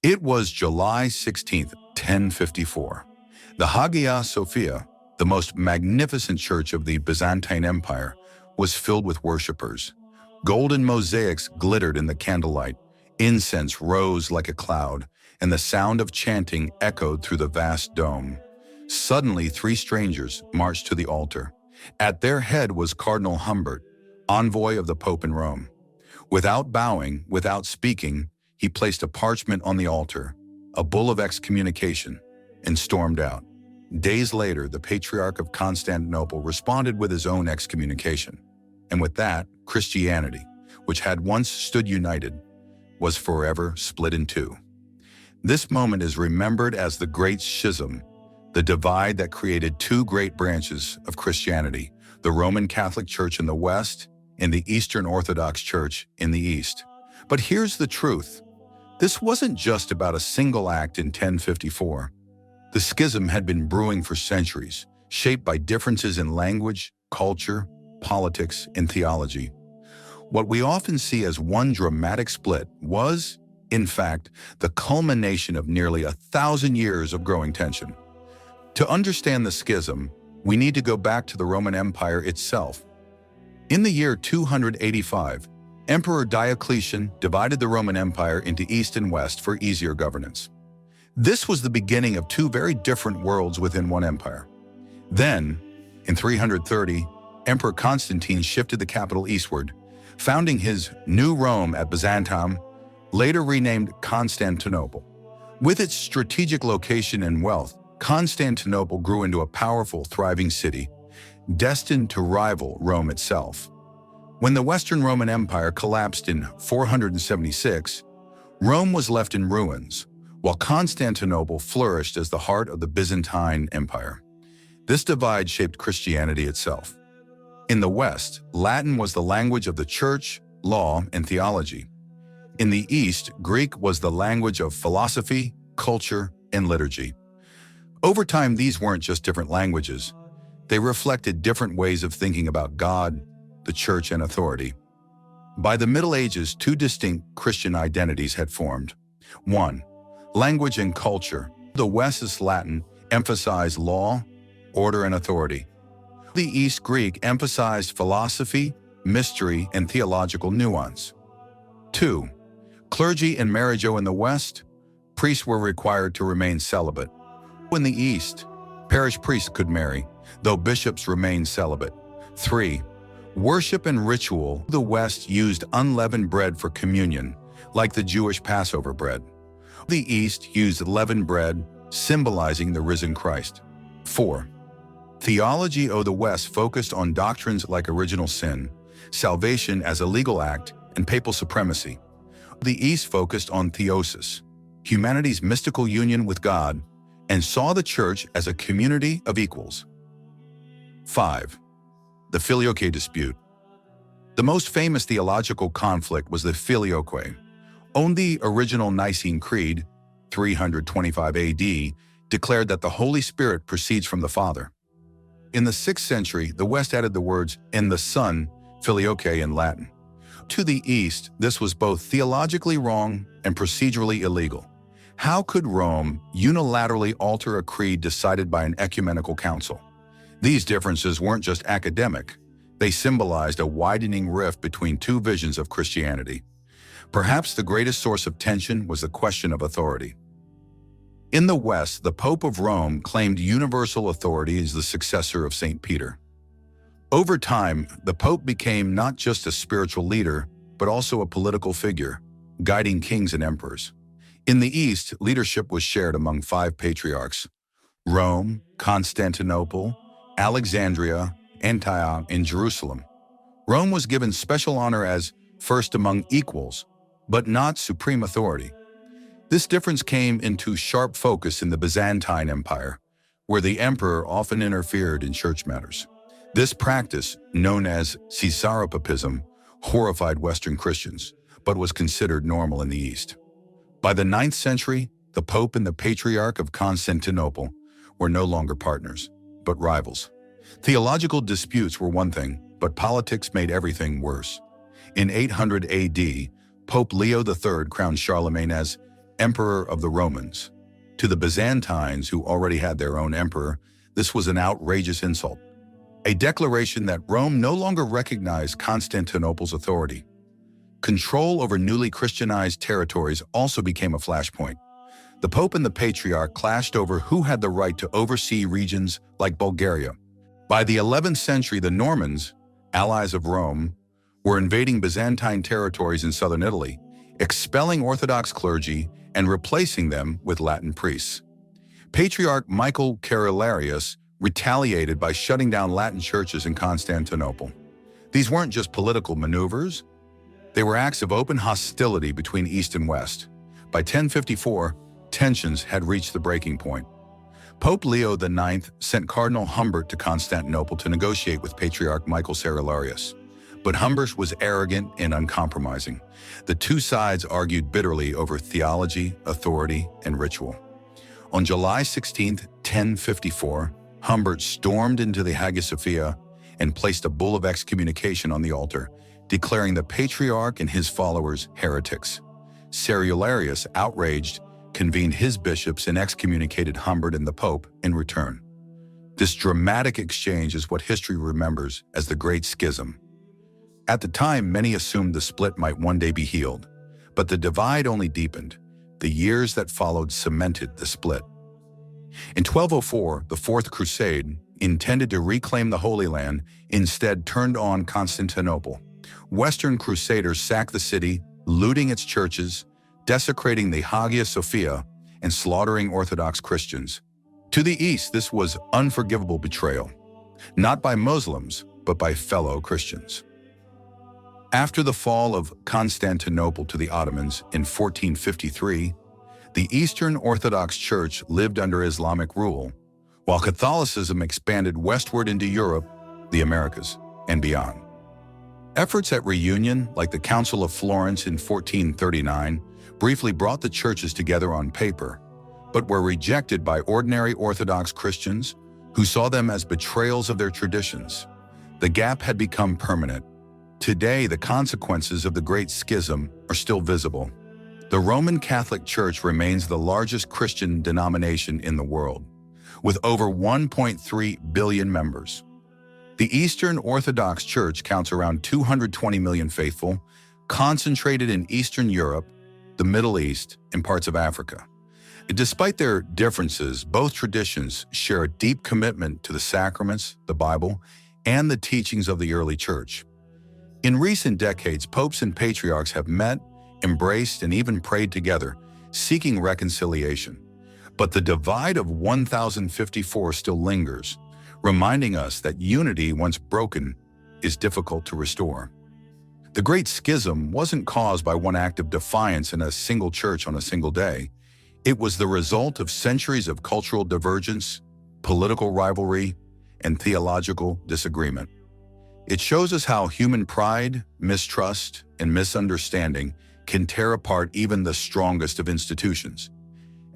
It was July 16th, 1054. The Hagia Sophia, the most magnificent church of the Byzantine Empire, was filled with worshippers. Golden mosaics glittered in the candlelight, incense rose like a cloud, and the sound of chanting echoed through the vast dome. Suddenly, three strangers marched to the altar. At their head was Cardinal Humbert, envoy of the Pope in Rome. Without bowing, without speaking, he placed a parchment on the altar, a bull of excommunication, and stormed out. Days later, the Patriarch of Constantinople responded with his own excommunication. And with that, Christianity, which had once stood united, was forever split in two. This moment is remembered as the Great Schism, the divide that created two great branches of Christianity, the Roman Catholic Church in the West and the Eastern Orthodox Church in the East. But here's the truth. This wasn't just about a single act in 1054. The schism had been brewing for centuries, shaped by differences in language, culture, politics, and theology. What we often see as one dramatic split was, in fact, the culmination of nearly 1,000 years of growing tension. To understand the schism, we need to go back to the Roman Empire itself. In the year 285, Emperor Diocletian divided the Roman Empire into East and West for easier governance. This was the beginning of two very different worlds within one empire. Then, in 330, Emperor Constantine shifted the capital eastward, founding his new Rome at Byzantium, later renamed Constantinople. With its strategic location and wealth, Constantinople grew into a powerful, thriving city, destined to rival Rome itself. When the Western Roman Empire collapsed in 476, Rome was left in ruins, while Constantinople flourished as the heart of the Byzantine Empire. This divide shaped Christianity itself. In the West, Latin was the language of the church, law, and theology. In the East, Greek was the language of philosophy, culture, and liturgy. Over time, these weren't just different languages. They reflected different ways of thinking about God, the church, and authority. By the Middle Ages, two distinct Christian identities had formed. One, language and culture. The West's Latin emphasized law, order, and authority. The East Greek emphasized philosophy, mystery, and theological nuance. Two, clergy and marriage. In the West, priests were required to remain celibate. In the East, parish priests could marry, though bishops remained celibate. Three, worship and ritual. The West used unleavened bread for communion, like the Jewish Passover bread. The East used leavened bread, symbolizing the risen Christ. 4. Theology. The West focused on doctrines like original sin, salvation as a legal act, and papal supremacy. The East focused on theosis, humanity's mystical union with God, and saw the church as a community of equals. 5. The Filioque dispute. The most famous theological conflict was the Filioque. The original Nicene Creed, 325 AD, declared that the Holy Spirit proceeds from the Father. In the 6th century, the West added the words "in the Son," Filioque in Latin. To the East, this was both theologically wrong and procedurally illegal. How could Rome unilaterally alter a creed decided by an ecumenical council? These differences weren't just academic. They symbolized a widening rift between two visions of Christianity. Perhaps the greatest source of tension was the question of authority. In the West, the Pope of Rome claimed universal authority as the successor of St. Peter. Over time, the Pope became not just a spiritual leader, but also a political figure, guiding kings and emperors. In the East, leadership was shared among 5 patriarchs: Rome, Constantinople, Alexandria, Antioch, and Jerusalem. Rome was given special honor as first among equals, but not supreme authority. This difference came into sharp focus in the Byzantine Empire, where the emperor often interfered in church matters. This practice, known as Caesaropapism, horrified Western Christians, but was considered normal in the East. By the 9th century, the Pope and the Patriarch of Constantinople were no longer partners, but rivals. Theological disputes were one thing, but politics made everything worse. In 800 AD, Pope Leo III crowned Charlemagne as Emperor of the Romans. To the Byzantines, who already had their own emperor, this was an outrageous insult. A declaration that Rome no longer recognized Constantinople's authority. Control over newly Christianized territories also became a flashpoint. The Pope and the Patriarch clashed over who had the right to oversee regions like Bulgaria. By the 11th century, the Normans, allies of Rome, were invading Byzantine territories in southern Italy, expelling Orthodox clergy and replacing them with Latin priests. Patriarch Michael Carolarius retaliated by shutting down Latin churches in Constantinople. These weren't just political maneuvers, they were acts of open hostility between East and West. By 1054, tensions had reached the breaking point. Pope Leo IX sent Cardinal Humbert to Constantinople to negotiate with Patriarch Michael Carolarius. But Humbert was arrogant and uncompromising. The two sides argued bitterly over theology, authority, and ritual. On July 16, 1054, Humbert stormed into the Hagia Sophia and placed a bull of excommunication on the altar, declaring the Patriarch and his followers heretics. Carolarius, outraged, convened his bishops and excommunicated Humbert and the Pope in return. This dramatic exchange is what history remembers as the Great Schism. At the time, many assumed the split might one day be healed, but the divide only deepened. The years that followed cemented the split. In 1204, the Fourth Crusade, intended to reclaim the Holy Land, instead turned on Constantinople. Western Crusaders sacked the city, looting its churches, desecrating the Hagia Sophia, and slaughtering Orthodox Christians. To the east, this was unforgivable betrayal, not by Muslims, but by fellow Christians. After the fall of Constantinople to the Ottomans in 1453, the Eastern Orthodox Church lived under Islamic rule, while Catholicism expanded westward into Europe, the Americas, and beyond. Efforts at reunion, like the Council of Florence in 1439, briefly brought the churches together on paper, but were rejected by ordinary Orthodox Christians who saw them as betrayals of their traditions. The gap had become permanent. Today, the consequences of the Great Schism are still visible. The Roman Catholic Church remains the largest Christian denomination in the world, with over 1.3 billion members. The Eastern Orthodox Church counts around 220 million faithful, concentrated in Eastern Europe, the Middle East, and parts of Africa. Despite their differences, both traditions share a deep commitment to the sacraments, the Bible, and the teachings of the early Church. In recent decades, popes and patriarchs have met, embraced, and even prayed together, seeking reconciliation. But the divide of 1054 still lingers, reminding us that unity, once broken, is difficult to restore. The Great Schism wasn't caused by one act of defiance in a single church on a single day. It was the result of centuries of cultural divergence, political rivalry, and theological disagreement. It shows us how human pride, mistrust, and misunderstanding can tear apart even the strongest of institutions.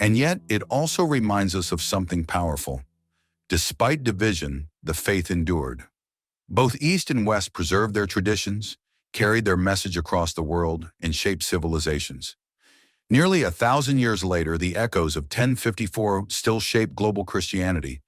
And yet, it also reminds us of something powerful. Despite division, the faith endured. Both East and West preserved their traditions, carried their message across the world, and shaped civilizations. Nearly 1,000 years later, the echoes of 1054 still shape global Christianity,